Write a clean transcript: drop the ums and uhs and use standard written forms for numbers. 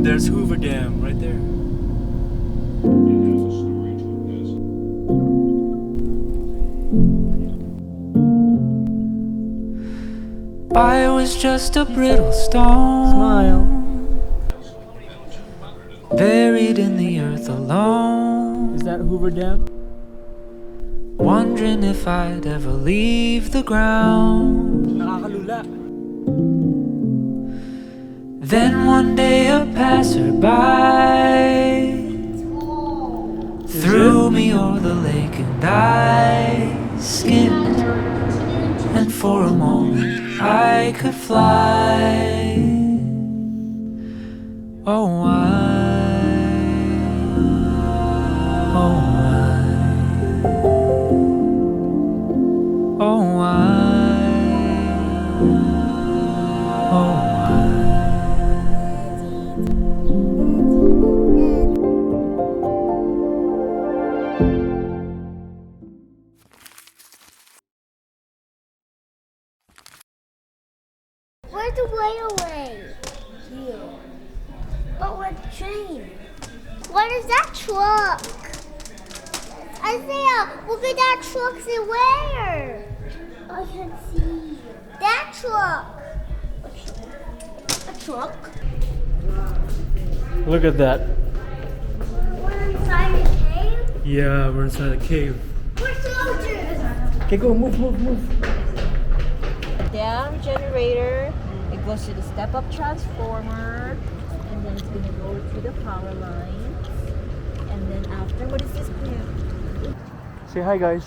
there's Hoover Dam right there. I was just a brittle stone. Smile. Buried in the earth alone. Is that Hoover Dam? Wondering if I'd ever leave the ground. Nakakalula. Then one day a passerby threw me o'er the lake and I skimmed, and for a moment I could fly. Oh, oh, oh, oh, Where's the railway? Here. But what train? What is that truck? Isaiah, look at that truck. See where? I can see. That truck. A truck? Look at that. We're inside a cave? yeah, we're inside a cave. We're soldiers. Okay, go, move. Dam generator, it goes to the step-up transformer, and then it's gonna go to the power line, and then after, what is this? Say hi, guys.